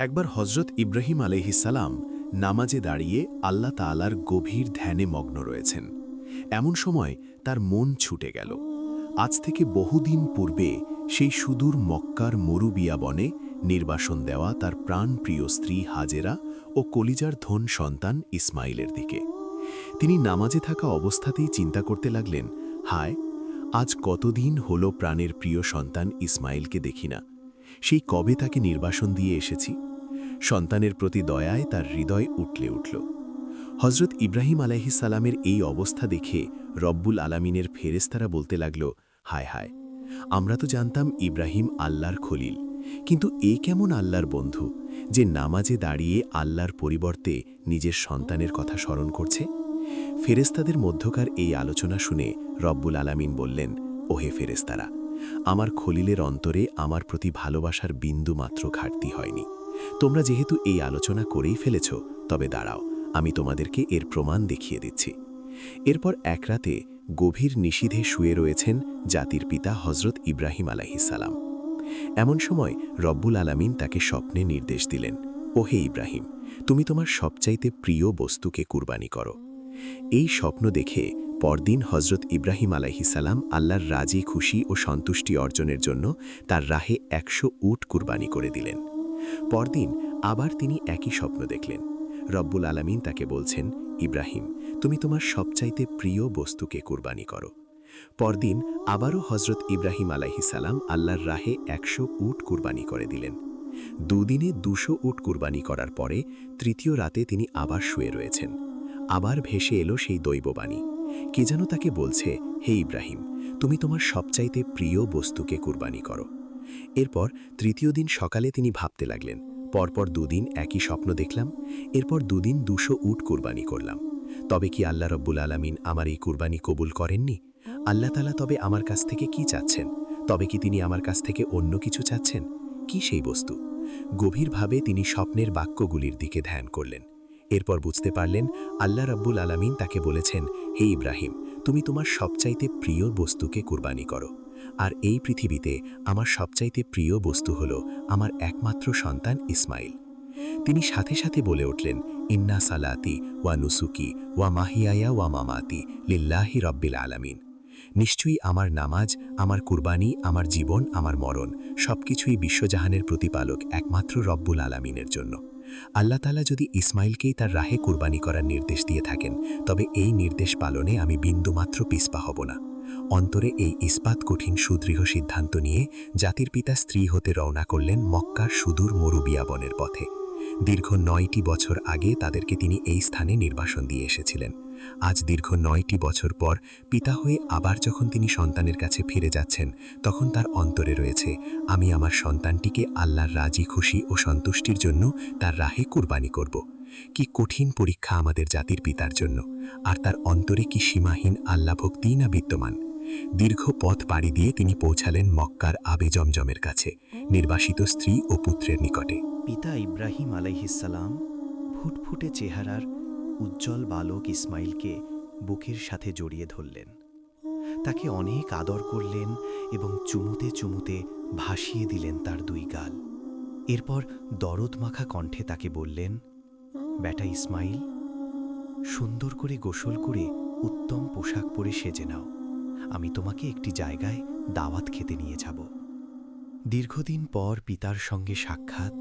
একবার হজরত ইব্রাহিম আলাইহিসসালাম নামাজে দাঁড়িয়ে আল্লাহ তাআলার গভীর ধ্যানে মগ্ন রয়েছেন। এমন সময় তার মন ছুটে গেল। আজ থেকে বহুদিন পূর্বে সেই সুদূর মক্কার মরুবিয়াবনে নির্বাসন দেওয়া তার প্রাণপ্রিয় স্ত্রী হাজেরা ও কলিজার ধন সন্তান ইসমাইলের দিকে। তিনি নামাজে থাকা অবস্থাতেই চিন্তা করতে লাগলেন, হায়, আজ কতদিন হলো প্রাণের প্রিয় সন্তান ইসমাইলকে দেখি না। সেই কবে তাকে নির্বাসন দিয়ে এসেছি। সন্তানের প্রতি দয়ায় তার হৃদয় উঠলে উঠল। হজরত ইব্রাহিম আলাইহিসসালামের এই অবস্থা দেখে রব্বুল আলামিনের ফেরেশতারা বলতে লাগল, হায় হায়, আমরা তো জানতাম ইব্রাহিম আল্লাহর খলিল, কিন্তু এ কেমন আল্লাহর বন্ধু যে নামাজে দাঁড়িয়ে আল্লাহর পরিবর্তে নিজের সন্তানের কথা স্মরণ করছে। ফেরেশতাদের মধ্যকার এই আলোচনা শুনে রব্বুল আলামিন বললেন, ওহে ফেরেশতারা, আমার খলিলের অন্তরে আমার প্রতি ভালোবাসার বিন্দু মাত্র ঘাটতি হয়নি। তোমরা যেহেতু এই আলোচনা করেই ফেলেছ, তবে দাঁড়াও, আমি তোমাদেরকে এর প্রমাণ দেখিয়ে দিচ্ছি। এরপর এক রাতে গভীর নিষিধে শুয়ে রয়েছেন জাতির পিতা হজরত ইব্রাহিম আলাইহিসসালাম। এমন সময় রব্বুল আলামিন তাকে স্বপ্নে নির্দেশ দিলেন, ওহে ইব্রাহিম, তুমি তোমার সবচাইতে প্রিয় বস্তুকে কুরবানি করো। এই স্বপ্ন দেখে পরদিন হজরত ইব্রাহিম আলাইহিসসালাম আল্লাহর রাজি খুশি ও সন্তুষ্টি অর্জনের জন্য তার রাহে 100 উট কুরবানি করে দিলেন। পরদিন আবার তিনি একই স্বপ্ন দেখলেন। রব্বুল আলামিন তাকে বলছেন, ইব্রাহিম, তুমি তোমার সবচাইতে প্রিয় বস্তুকে কুরবানি করো। পরদিন আবারও হজরত ইব্রাহিম আলাইহিসসালাম আল্লাহর রাহে 100 উট কুরবানি করে দিলেন। দুদিনে 200 উট কুরবানি করার পরে তৃতীয় রাতে তিনি আবার শুয়ে রয়েছেন। আবার ভেসে এলো সেই দৈববাণী। কে যেন তাকে বলছে, হে ইব্রাহিম, তুমি তোমার সবচাইতে প্রিয় বস্তুকে কুরবানি করো। এরপর তৃতীয় দিন সকালে তিনি ভাবতে লাগলেন, পরপর দুদিন একই স্বপ্ন দেখলাম, এরপর দুদিন 200 উট কুরবানি করলাম। তবে কি আল্লাহ রব্বুল আলামিন আমার এই কুরবানি কবুল করেননি? আল্লাহ তাআলা তবে আমার কাছ থেকে কি চাচ্ছেন? তবে কি তিনি আমার কাছ থেকে অন্য কিছু চাচ্ছেন? কি সেই বস্তু? গভীরভাবে তিনি স্বপ্নের বাক্যগুলির দিকে ধ্যান করলেন। এরপর বুঝতে পারলেন আল্লাহ রাব্বুল আলামিন তাকে বলেছেন, হে ইব্রাহিম, তুমি তোমার সবচাইতে প্রিয় বস্তুকে কুরবানি করো। আর এই পৃথিবীতে আমার সবচাইতে প্রিয় বস্তু হলো আমার একমাত্র সন্তান ইসমাইল। তিনি সাথে সাথে বলে উঠলেন, ইন্না সালাতি ওয়া নুসুকি ওয়া মাহিয়ায়া ওয়া মামাতি লিল্লাহি রব্বিল আলামিন। নিশ্চয়ই আমার নামাজ, আমার কুরবানি, আমার জীবন, আমার মরণ সবকিছুই বিশ্বজাহানের প্রতিপালক একমাত্র রব্বুল আলামিনের জন্য। আল্লাহ তাআলা যদি ইসমাইলকেই তার রাহে কুরবানি করার নির্দেশ দিয়ে থাকেন, তবে এই নির্দেশ পালনে আমি বিন্দুমাত্র পিছপা হব না। অন্তরে এই ইস্পাত কঠিন সুদৃঢ় সিদ্ধান্ত নিয়ে জাতির পিতা স্ত্রী হতে রওনা করলেন মক্কার সুদূর মরুবিয়াবনের পথে। দীর্ঘ 9টি বছর আগে তাদেরকে তিনি এই স্থানে নির্বাসন দিয়ে এসেছিলেন। আজ দীর্ঘ 9টি বছর পর পিতা হয়ে আবার যখন তিনি সন্তানের কাছে ফিরে যাচ্ছেন, তখন তার অন্তরে রয়েছে, আমি আমার সন্তানটিকে আল্লাহর রাজি খুশি ও সন্তুষ্টির জন্য তার রাহে কুরবানি করব। কি কঠিন পরীক্ষা আমাদের জাতির পিতার জন্য, আর তার অন্তরে কি সীমাহীন আল্লাহ ভক্তিই না বিদ্যমান। দীর্ঘ পথ পাড়ি দিয়ে তিনি পৌঁছালেন মক্কার আবে জমজমের কাছে, নির্বাসিত স্ত্রী ও পুত্রের নিকটে। পিতা ইব্রাহিম আলাইহিসসালাম ফুটফুটে চেহারার উজ্জ্বল বালক ইসমাইলকে বুকের সাথে জড়িয়ে ধরলেন। তাকে অনেক আদর করলেন এবং চুমুতে চুমুতে ভাসিয়ে দিলেন তার 2 গাল। এরপর দরদ মাখা কণ্ঠে তাকে বললেন, বেটা ইসমাইল, সুন্দর করে গোসল করে উত্তম পোশাক পরে সেজে নাও। আমি তোমাকে একটি জায়গায় দাওয়াত খেতে নিয়ে যাব। দীর্ঘদিন পর পিতার সঙ্গে সাক্ষাৎ,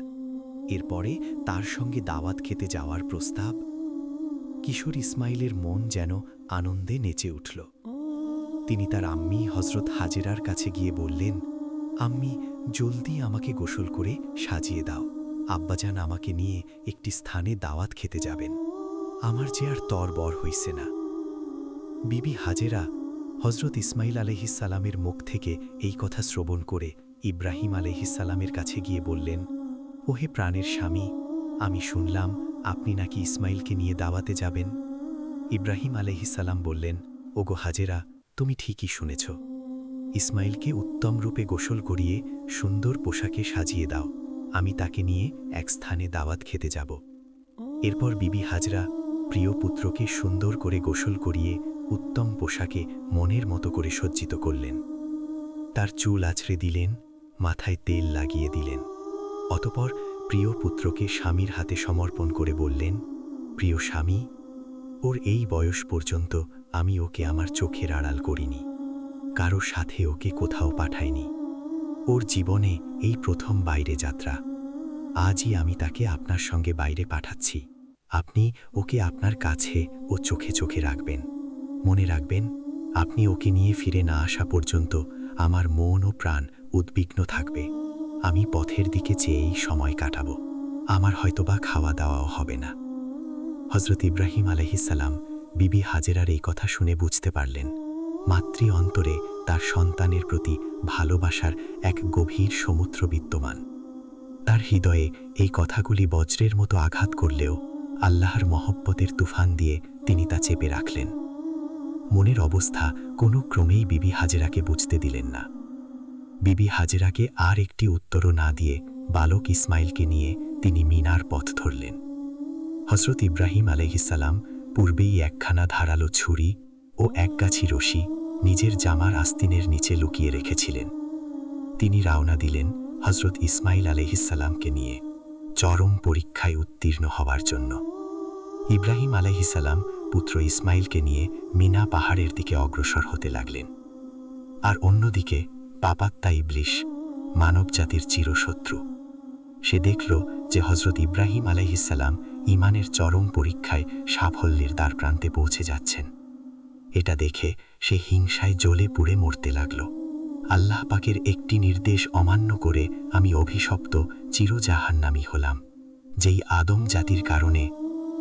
এরপরে তার সঙ্গে দাওয়াত খেতে যাওয়ার প্রস্তাব। কিশোর ইসমাইলের মন যেন আনন্দে নেচে উঠল। তিনি তার আম্মি হজরত হাজেরার কাছে গিয়ে বললেন, আম্মি, জলদি আমাকে গোসল করে সাজিয়ে দাও। আব্বাজান আমাকে নিয়ে একটি স্থানে দাওয়াত খেতে যাবেন। আমার যে আর তরবর হইছে না। বিবি হাজেরা হজরত ইসমাইল আলাইহিসসালামের মুখ থেকে এই কথা শ্রবণ করে ইব্রাহিম আলাইহিসসালামের কাছে গিয়ে বললেন, ওহে প্রাণের স্বামী, আমি শুনলাম আপনি নাকি ইসমাইলকে নিয়ে দাওয়াতে যাবেন। ইব্রাহিম আলাইহিসসালাম বললেন, ওগো হাজেরা, তুমি ঠিকই শুনেছ। ইসমাইলকে উত্তম রূপে গোসল করিয়ে সুন্দর পোশাকে সাজিয়ে দাও, আমি তাকে নিয়ে এক স্থানে দাওয়াত খেতে যাব। এরপর বিবি হাজরা প্রিয় পুত্রকে সুন্দর করে গোসল করিয়ে উত্তম পোশাকে মনের মতো করে সজ্জিত করলেন। তার চুল আছড়ে দিলেন, মাথায় তেল লাগিয়ে দিলেন। অতপর প্রিয় পুত্রকে স্বামীর হাতে সমর্পণ করে বললেন, প্রিয় স্বামী, ওর এই বয়স পর্যন্ত আমি ওকে আমার চোখের আড়াল করিনি, কারো সাথে ওকে কোথাও পাঠাইনি। ওর জীবনে এই প্রথম বাইরে যাত্রা। আজই আমি তাকে আপনার সঙ্গে বাইরে পাঠাচ্ছি। আপনি ওকে আপনার কাছে ও চোখে চোখে রাখবেন। মনে রাখবেন, আপনি ওকে নিয়ে ফিরে না আসা পর্যন্ত আমার মন ও প্রাণ উদ্বিগ্ন থাকবে। আমি পথের দিকে চেয়েই সময় কাটাবো। আমার হয়তোবা খাওয়া দাওয়াও হবে না। হজরত ইব্রাহিম আলাইহিসসালাম বিবি হাজেরার এই কথা শুনে বুঝতে পারলেন, মাতৃ অন্তরে তার সন্তানের প্রতি ভালোবাসার এক গভীর সমুদ্র বিদ্যমান। তার হৃদয়ে এই কথাগুলি বজ্রের মতো আঘাত করলেও আল্লাহর মহব্বতের তুফান দিয়ে তিনি তা চেপে রাখলেন। মনের অবস্থা কোনো ক্রমেই বিবি হাজেরাকে বুঝতে দিলেন না। বিবি হাজেরাকে আর একটি উত্তরও না দিয়ে বালক ইসমাইলকে নিয়ে তিনি মিনার পথ ধরলেন। হজরত ইব্রাহিম আলাইহিসসালাম পূর্বেই একখানা ধারালো ছুরি ও একগাছি রশি নিজের জামার আস্তিনের নিচে লুকিয়ে রেখেছিলেন। তিনি রওনা দিলেন হজরত ইসমাইল আলাইহিসসালামকে নিয়ে চরম পরীক্ষায় উত্তীর্ণ হওয়ার জন্য। ইব্রাহিম আলাইহিসসালাম পুত্র ইসমাইলকে নিয়ে মিনা পাহাড়ের দিকে অগ্রসর হতে লাগলেন। আর অন্যদিকে পাপাত্তা ইবলিশ, মানবজাতির চিরশত্রু, সে দেখল যে হজরত ইব্রাহিম আলাইহিসসালাম ঈমানের চরম পরীক্ষায় সাফল্যের দ্বারপ্রান্তে পৌঁছে যাচ্ছেন। এটা দেখে সে হিংসায় জ্বলে পুড়ে মরতে লাগল। আল্লাহ পাকের একটি নির্দেশ অমান্য করে আমি অভিশপ্ত চিরজাহান্নামী হলাম, যেই আদম জাতির কারণে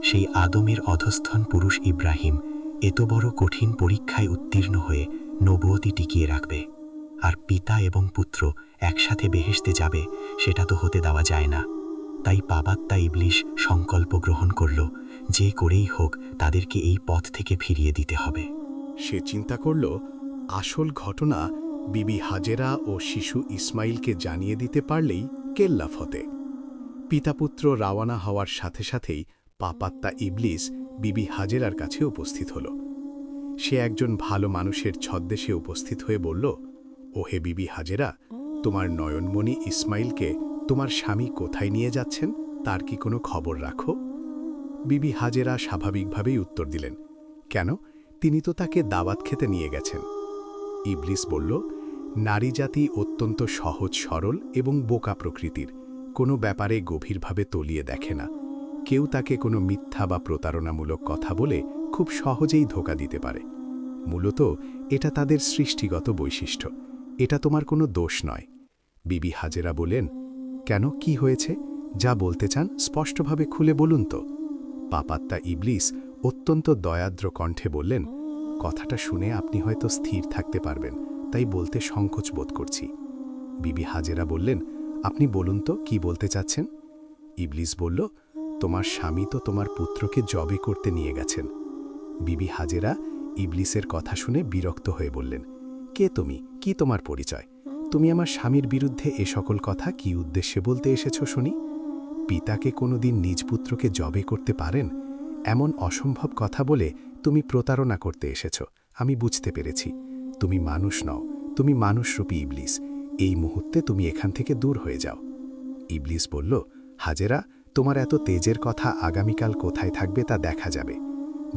সেই আদমের অধস্থন পুরুষ ইব্রাহিম এত বড় কঠিন পরীক্ষায় উত্তীর্ণ হয়ে নবুয়তি টিকিয়ে রাখবে, আর পিতা এবং পুত্র একসাথে বেহেশতে যাবে, সেটা তো হতে দেওয়া যায় না। তাই পাপাত্তা ইবলিশ সংকল্প গ্রহণ করল, যে করেই হোক তাদেরকে এই পথ থেকে ফিরিয়ে দিতে হবে। সে চিন্তা করল, আসল ঘটনা বিবি হাজেরা ও শিশু ইসমাইলকে জানিয়ে দিতে পারলেই কেল্লা ফতে। পিতাপুত্র রওয়ানা হওয়ার সাথে সাথেই পাপাত্তা ইবলিস বিবি হাজেরার কাছে উপস্থিত হল। সে একজন ভালো মানুষের ছদ্মবেশে উপস্থিত হয়ে বলল, ওহে বিবি হাজেরা, তোমার নয়নমণি ইসমাইলকে তোমার স্বামী কোথায় নিয়ে যাচ্ছেন তার কি কোনো খবর রাখো? বিবি হাজেরা স্বাভাবিকভাবেই উত্তর দিলেন, কেন, তিনি তো তাকে দাওয়াত খেতে নিয়ে গেছেন। ইবলিস বলল, নারী জাতি অত্যন্ত সহজ সরল এবং বোকা প্রকৃতির, কোনো ব্যাপারে গভীরভাবে তলিয়ে দেখে না। কেউ তাকে কোনো মিথ্যা বা প্রতারণামূলক কথা বলে খুব সহজেই ধোঁকা দিতে পারে। মূলত এটা তাদের সৃষ্টিগত বৈশিষ্ট্য, এটা তোমার কোনো দোষ নয়। বিবি হাজেরা বলেন, কেন, কি হয়েছে? যা বলতে চান স্পষ্টভাবে খুলে বলুন তো। পাপাত্তা ইবলিস অত্যন্ত দয়াদ্র কণ্ঠে বললেন, কথাটা শুনে আপনি হয়তো স্থির থাকতে পারবেন, তাই বলতে সংকোচ বোধ করছি। বিবি হাজেরা বললেন, আপনি বলুন তো কি বলতে চাচ্ছেন। ইবলিস বলল, তোমার স্বামী তো তোমার পুত্রকে জবে করতে নিয়ে গেছেন। বিবি হাজেরা ইবলিসের কথা শুনে বিরক্ত হয়ে বললেন, কে তুমি, কি তোমার পরিচয়? তুমি আমার স্বামীর বিরুদ্ধে এ সকল কথা কি উদ্দেশ্যে বলতে এসেছ শুনি? পিতাকে কোনোদিন নিজ পুত্রকে জবে করতে পারেন? এমন অসম্ভব কথা বলে তুমি প্রতারণা করতে এসেছ, আমি বুঝতে পেরেছি। তুমি মানুষ নও, তুমি মানুষরূপী ইবলিস। এই মুহূর্তে তুমি এখান থেকে দূর হয়ে যাও। ইবলিস বলল, হাজেরা, তোমার এত তেজের কথা আগামীকাল কোথায় থাকবে তা দেখা যাবে।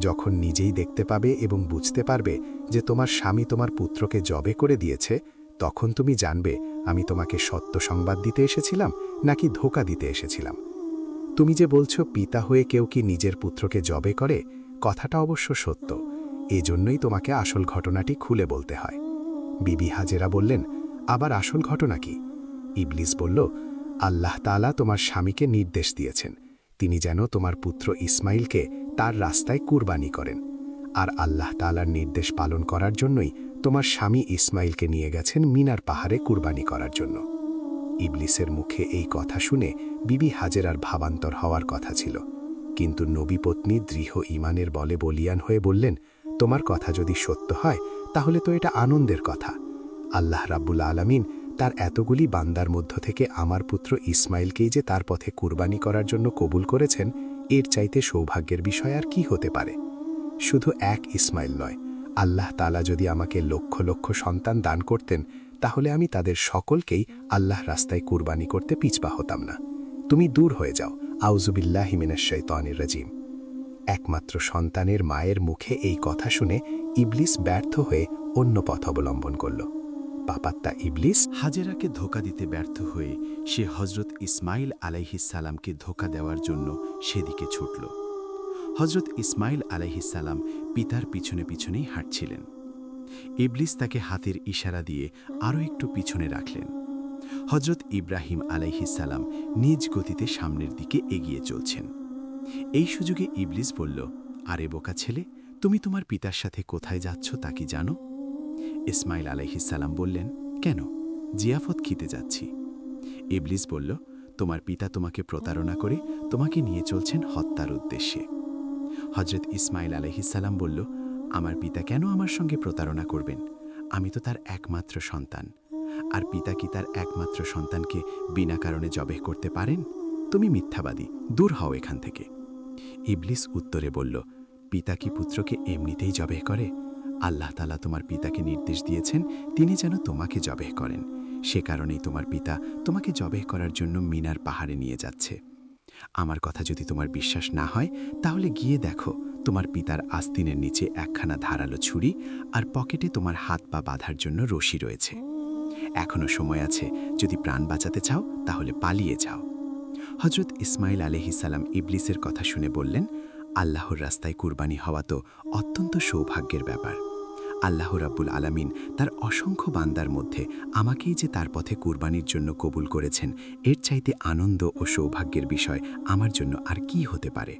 যখন নিজেই দেখতে পাবে এবং বুঝতে পারবে যে তোমার স্বামী তোমার পুত্রকে জবে করে দিয়েছে, তখন তুমি জানবে আমি তোমাকে সত্য সংবাদ দিতে এসেছিলাম নাকি ধোঁকা দিতে এসেছিলাম। তুমি যে বলছো পিতা হয়ে কেউ কি নিজের পুত্রকে জবে করে, কথাটা অবশ্য সত্য, এজন্যই তোমাকে আসল ঘটনাটি খুলে বলতে হয়। বিবি হাজেরা বললেন, আবার আসল ঘটনা কি? ইবলিস বলল, আল্লাহ তাআলা তোমার স্বামীকে নির্দেশ দিয়েছেন তিনি যেন তোমার পুত্র ইসমাইলকে তার রাস্তায় কুরবানি করেন, আর আল্লাহ তাআলার নির্দেশ পালন করার জন্যই তোমার স্বামী ইসমাইলকে নিয়ে গেছেন মিনার পাহাড়ে কুরবানি করার জন্য। ইবলিসের মুখে এই কথা শুনে বিবি হাজেরার ভাবান্তর হওয়ার কথা ছিল, কিন্তু নবীপত্নী দৃঢ় ঈমানের বলে বলিয়ান হয়ে বললেন, তোমার কথা যদি সত্য হয় তাহলে তো এটা আনন্দের কথা। আল্লাহ রাব্বুল আলামিন তার এতগুলি বান্দার মধ্য থেকে আমার পুত্র ইসমাইলকেই যে তার পথে কুরবানি করার জন্য কবুল করেছেন, এর চাইতে সৌভাগ্যের বিষয় আর কি হতে পারে? শুধু এক ইসমাইল নয়, আল্লাহ তাআলা যদি আমাকে লক্ষ লক্ষ সন্তান দান করতেন, তাহলে আমি তাদের সকলকেই আল্লাহ রাস্তায় কুরবানি করতে পিছপা হতাম না। তুমি দূর হয়ে যাও, আউযুবিল্লাহি মিনাশ শাইতানির রাজিম। একমাত্র সন্তানের মায়ের মুখে এই কথা শুনে ইবলিস ব্যর্থ হয়ে অন্য পথ অবলম্বন করল। পাপাত্তা ইবলিস হাজেরাকে ধোঁকা দিতে ব্যর্থ হয়ে সে হজরত ইসমাইল আলাইহিসসালামকে ধোঁকা দেওয়ার জন্য সেদিকে ছুটল। হজরত ইসমাইল আলাইহিসসালাম পিতার পিছনে পিছনেই হাঁটছিলেন। ইবলিস তাকে হাতের ইশারা দিয়ে আরও একটু পিছনে রাখলেন। হজরত ইব্রাহিম আলাইহিসসালাম নিজ গতিতে সামনের দিকে এগিয়ে চলছেন। এই সুযোগে ইবলিস বলল, আরে বোকা ছেলে, তুমি তোমার পিতার সাথে কোথায় যাচ্ছ তা কি জানো? ইসমাইল আলাইহিসসালাম বললেন, কেন? জিয়াফত খেতে যাচ্ছি। ইবলিস বলল, তোমার পিতা তোমাকে প্রতারণা করে তোমাকে নিয়ে চলছেন হত্যার উদ্দেশ্যে। হজরত ইসমাইল আলাইহিসসালাম বলল, আমার পিতা কেন আমার সঙ্গে প্রতারণা করবেন? আমি তো তার একমাত্র সন্তান। আর পিতা কি তার একমাত্র সন্তানকে বিনা কারণে জবেহ করতে পারেন? তুমি মিথ্যাবাদী, দূর হও এখান থেকে। ইবলিস উত্তরে বলল, পিতা কি পুত্রকে এমনিতেই জবেহ করে? আল্লাহ তাআলা তোমার পিতাকে নির্দেশ দিয়েছেন তিনি যেন তোমাকে জবেহ করেন। সে কারণেই তোমার পিতা তোমাকে জবেহ করার জন্য মিনার পাহাড়ে নিয়ে যাচ্ছে। আমার কথা যদি তোমার বিশ্বাস না হয় তাহলে গিয়ে দেখো, তোমার পিতার আস্তিনের নিচে একখানা ধারালো ছুরি আর পকেটে তোমার হাত পা বাঁধার জন্য রশি রয়েছে। এখনো সময় আছে, যদি প্রাণ বাঁচাতে চাও তাহলে পালিয়ে যাও। হজরত ইসমাইল আলাইহিসসালাম ইবলিসের কথা শুনে বললেন, আল্লাহর রাস্তায় কুরবানি হওয়া তো অত্যন্ত সৌভাগ্যের ব্যাপার। আল্লাহ রাব্বুল আলামিন তার অসংখ্য বান্দার মধ্যে আমাকেই যে তার পথে কুরবানির জন্য কবুল করেছেন, এর চাইতে আনন্দ ও সৌভাগ্যের বিষয় আমার জন্য আর কি হতে পারে?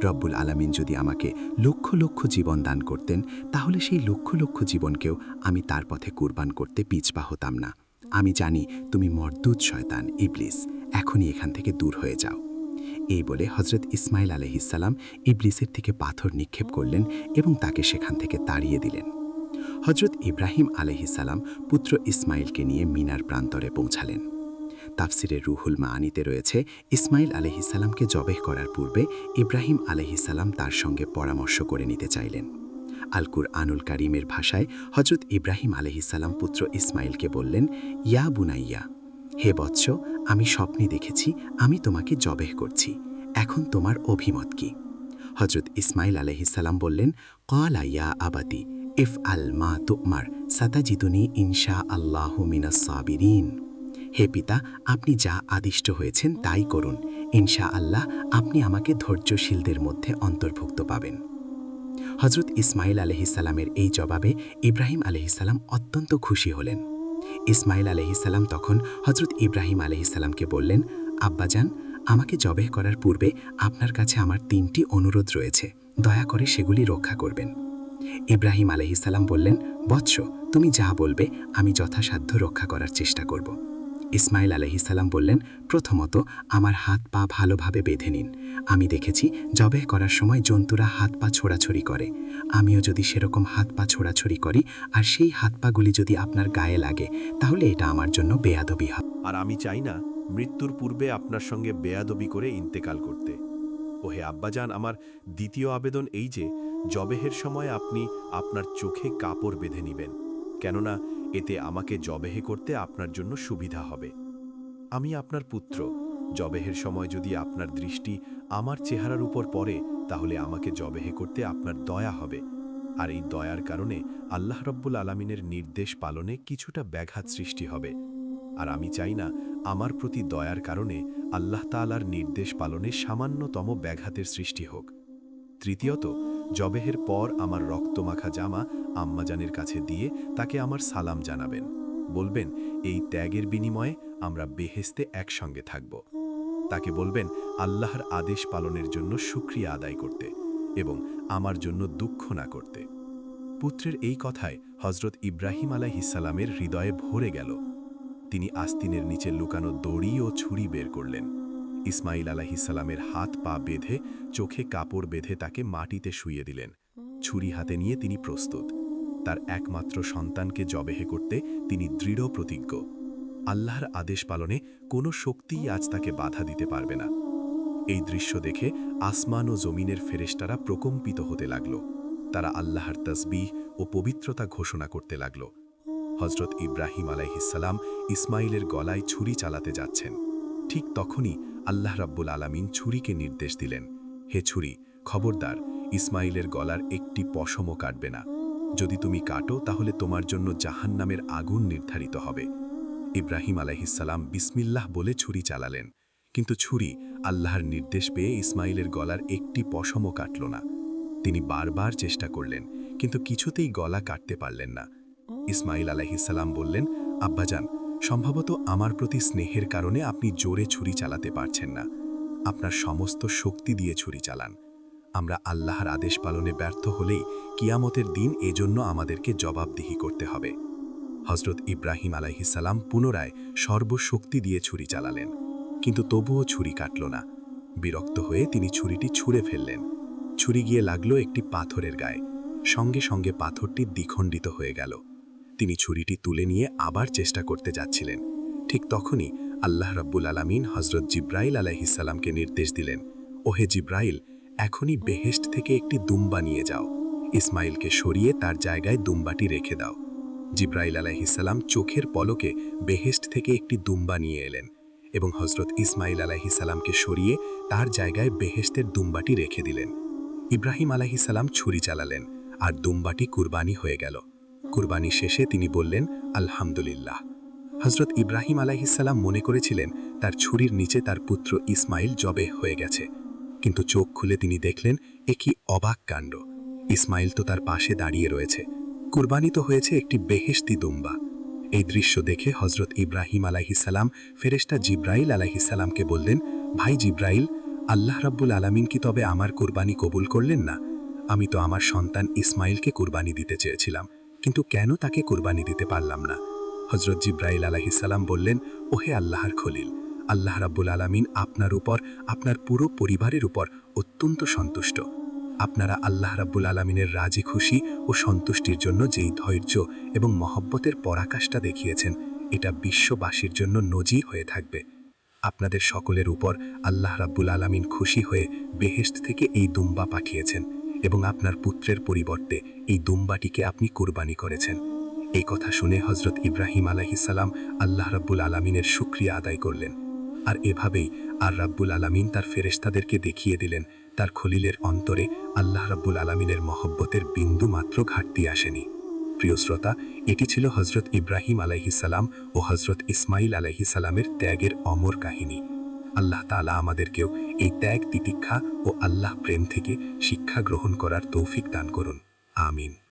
রব্বুল আলামিন যদি আমাকে লক্ষ লক্ষ জীবন দান করতেন তাহলে সেই লক্ষ লক্ষ জীবনকেও আমি তার পথে কুরবান করতে পিছপা হতাম না। আমি জানি তুমি মরদুদ শয়তান ইবলিস, এখনই এখান থেকে দূর হয়ে যাও। এই বলে হজরত ইসমাইল আলাইহিসসালাম ইবলিসের দিকে পাথর নিক্ষেপ করলেন এবং তাকে সেখান থেকে তাড়িয়ে দিলেন। হজরত ইব্রাহিম আলাইহিসসালাম পুত্র ইসমাইলকে নিয়ে মিনার প্রান্তরে পৌঁছালেন। তাফসিরে রুহুল মাআনিতে রয়েছে, ইসমাইল আলাইহিসসালামকে জবেহ করার পূর্বে ইব্রাহিম আলাইহিসসালাম তার সঙ্গে পরামর্শ করে নিতে চাইলেন। আল কুরআনুল কারীমের ভাষায় হজরত ইব্রাহিম আলাইহিসসালাম পুত্র ইসমাইলকে বললেন, ইয়া বুনাইয়া, হে বৎস, আমি স্বপ্নে দেখেছি আমি তোমাকে জবেহ করছি, এখন তোমার অভিমত কি? হজরত ইসমাইল আলাইহিসসালাম বললেন, ক্বালা ইয়া আবাতি ইফআল মা তুমার সাতাজিদুনি ইনশা আল্লাহু মিনাস সাবিরিন। হে পিতা, আপনি যা আদিষ্ট হয়েছেন তাই করুন, ইনশা আল্লাহ আপনি আমাকে ধৈর্যশীলদের মধ্যে অন্তর্ভুক্ত পাবেন। হজরত ইসমাইল আলাইহিসসালামের এই জবাবে ইব্রাহিম আলাইহিসসালাম অত্যন্ত খুশি হলেন। ইসমাইল আলাইহিসসালাম তখন হজরত ইব্রাহিম আলাইহিসসালামকে বললেন, আব্বাজান, আমাকে জবেহ করার পূর্বে আপনার কাছে আমার 3টি অনুরোধ রয়েছে, দয়া করে সেগুলি রক্ষা করবেন। ইব্রাহিম আলাইহিসসালাম বললেন, বৎস, তুমি যা বলবে আমি যথাসাধ্য রক্ষা করার চেষ্টা করব। ইসমাইল আলাইহিসসালাম বললেন, প্রথমত আমার হাত পা ভালোভাবে বেঁধে নিন। আমি দেখেছি জবেহ করার সময় জন্তুরা হাত পা ছোড়াছড়ি করে, আমিও যদি সেরকম হাত পা ছোড়াছড়ি করি আর সেই হাত পাগুলি যদি আপনার গায়ে লাগে তাহলে এটা আমার জন্য বেয়াদবি হবে। আর আমি চাই না মৃত্যুর পূর্বে আপনার সঙ্গে বেয়াদবি করে ইন্তেকাল করতে। ওহে আব্বাজান, আমার দ্বিতীয় আবেদন এই যে জবেহের সময় আপনি আপনার চোখে কাপড় বেঁধে নেবেন, কেননা এতে আমাকে জবেহে করতে আপনার জন্য সুবিধা হবে। আমি আপনার পুত্র, জবেহের সময় যদি আপনার দৃষ্টি আমার চেহারার উপর পড়ে তাহলে আমাকে জবেহে করতে আপনার দয়া হবে, আর এই দয়ার কারণে আল্লাহ রব্বুল আলামিনের নির্দেশ পালনে কিছুটা ব্যাঘাত সৃষ্টি হবে। আর আমি চাই না আমার প্রতি দয়ার কারণে আল্লাহ তাআলার নির্দেশ পালনে সামান্যতম ব্যাঘাতের সৃষ্টি হোক। তৃতীয়ত, জবেহের পর আমার রক্তমাখা জামা আম্মাজানের কাছে দিয়ে তাকে আমার সালাম জানাবেন, বলবেন এই ত্যাগের বিনিময়ে আমরা বেহেশতে একসঙ্গে থাকব। তাকে বলবেন আল্লাহর আদেশ পালনের জন্য শুকরিয়া আদায় করতে এবং আমার জন্য দুঃখ না করতে। পুত্রের এই কথায় হজরত ইব্রাহিম আলাইহিসসালামের হৃদয়ে ভরে গেল। তিনি আস্তিনের নিচে লুকানো দড়ি ও ছুরি বের করলেন। ইসমাইল আলাইহিসসালামের হাত পা বেঁধে চোখে কাপড় বেঁধে তাকে মাটিতে শুইয়ে দিলেন। ছুরি হাতে নিয়ে তিনি প্রস্তুত। তার একমাত্র সন্তানকে জবেহে করতে তিনি দৃঢ় প্রতিজ্ঞ। আল্লাহর আদেশ পালনে কোনো শক্তিই আজ তাকে বাধা দিতে পারবে না। এই দৃশ্য দেখে আসমান ও জমিনের ফেরেশতারা প্রকম্পিত হতে লাগল। তারা আল্লাহর তাসবিহ ও পবিত্রতা ঘোষণা করতে লাগল। হজরত ইব্রাহিম আলাইহিসসালাম ইসমাইলের গলায় ছুরি চালাতে যাচ্ছেন। ঠিক তখনই আল্লাহ রাব্বুল আলামিন ছুরিকে নির্দেশ দিলেন, হে ছুরি, খবরদার, ইসমাইলের গলার একটি পশমও কাটবে না। যদি তুমি কাটো তাহলে তোমার জন্য জাহান্নামের আগুন নির্ধারিত হবে। ইব্রাহিম আলাইহিসসালাম বিসমিল্লাহ বলে ছুরি চালালেন, কিন্তু ছুরি আল্লাহর নির্দেশ পেয়ে ইসমাইলের গলার একটি পশমও কাটল না। তিনি বারবার চেষ্টা করলেন, কিন্তু কিছুতেই গলা কাটতে পারলেন না। ইসমাইল আলাইহিসসালাম বললেন, আব্বাজান, সম্ভবত আমার প্রতি স্নেহের কারণে আপনি জোরে ছুরি চালাতে পারছেন না। আপনার সমস্ত শক্তি দিয়ে ছুরি চালান। আমরা আল্লাহর আদেশ পালনে ব্যর্থ হলেই কিয়ামতের দিন এজন্য আমাদেরকে জবাবদিহি করতে হবে। হজরত ইব্রাহিম আলাইহিসসালাম পুনরায় সর্বশক্তি দিয়ে ছুরি চালালেন, কিন্তু তবুও ছুরি কাটল না। বিরক্ত হয়ে তিনি ছুরিটি ছুঁড়ে ফেললেন। ছুরি গিয়ে লাগল একটি পাথরের গায়ে। সঙ্গে সঙ্গে পাথরটি দ্বিখণ্ডিত হয়ে গেল। তিনি ছুরিটি তুলে নিয়ে আবার চেষ্টা করতে যাচ্ছিলেন। ঠিক তখনই আল্লাহ রাব্বুল আলামিন হজরত জিব্রাইল আলাইহিসসালামকে নির্দেশ দিলেন, ওহে জিব্রাইল, এখনই বেহেশত থেকে একটি দুম্বা নিয়ে যাও। ইসমাইলকে সরিয়ে তার জায়গায় দুম্বাটি রেখে দাও। জিব্রাইল আলাইহিসসালাম চোখের পলকে বেহেশত থেকে একটি দুম্বা নিয়ে এলেন এবং হজরত ইসমাইল আলাইহিসসালামকে সরিয়ে তার জায়গায় বেহেশতের দুম্বাটি রেখে দিলেন। ইব্রাহিম আলাইহিসসালাম ছুরি চালালেন আর দুম্বাটি কুরবানি হয়ে গেল। কুরবানি শেষে তিনি বললেন, আলহামদুলিল্লাহ। হজরত ইব্রাহিম আলাইহিসসালাম মনে করেছিলেন তার ছুরির নিচে তার পুত্র ইসমাইল জবেহ হয়ে গেছে, কিন্তু চোখ খুলে তিনি দেখলেন এ কি অবাক কাণ্ড! ইসমাইল তো তার পাশে দাঁড়িয়ে রয়েছে। কুরবানি তো হয়েছে একটি বেহেশতি দুম্বা। এই দৃশ্য দেখে হজরত ইব্রাহিম আলাইহিসসালাম ফেরেশতা জিব্রাইল আলাইহিসসালামকে বললেন, ভাই জিব্রাইল, আল্লাহ রাব্বুল আলামিন কি তবে আমার কুরবানি কবুল করলেন না? আমি তো আমার সন্তান ইসমাইলকে কুরবানি দিতে চেয়েছিলাম, কিন্তু কেন তাকে কুরবানি দিতে পারলাম না? হজরত জিব্রাইল আলাইহিসসালাম বললেন, ওহে আল্লাহর খলিল, আল্লাহ রাব্বুল আলামিন আপনার উপর, আপনার পুরো পরিবারের উপর অত্যন্ত সন্তুষ্ট। আপনারা আল্লাহ রাব্বুল আলামিনের রাজি খুশি ও সন্তুষ্টির জন্য যেই ধৈর্য এবং মহব্বতের পরাকাষ্ঠা দেখিয়েছেন, এটা বিশ্ববাসীর জন্য নজির হয়ে থাকবে। আপনাদের সকলের উপর আল্লাহ রাব্বুল আলামিন খুশি হয়ে বেহেশত থেকে এই দুম্বা পাঠিয়েছেন এবং আপনার পুত্রের পরিবর্তে এই দুম্বাটিকে আপনি কুরবানি করেছেন। এই কথা শুনে হজরত ইব্রাহিম আলাইহিসসালাম আল্লাহ রাব্বুল আলামিনের শুকরিয়া আদায় করলেন। আর এভাবেই আর রাব্বুল আলামিন তার ফেরেশতাদেরকে দেখিয়ে দিলেন তার খলিলের অন্তরে আল্লাহ রাব্বুল আলামিনের মহব্বতের বিন্দু মাত্র ঘাটতি আসেনি। প্রিয় শ্রোতা, এটি ছিল হজরত ইব্রাহিম আলাইহিসসালাম ও হজরত ইসমাইল আলাইহিসসালামের ত্যাগের অমর কাহিনী। আল্লাহ তাআলা আমাদেরকেও এই ত্যাগ, তিতিক্ষা ও আল্লাহ প্রেম থেকে শিক্ষা গ্রহণ করার তৌফিক দান করুন। আমিন।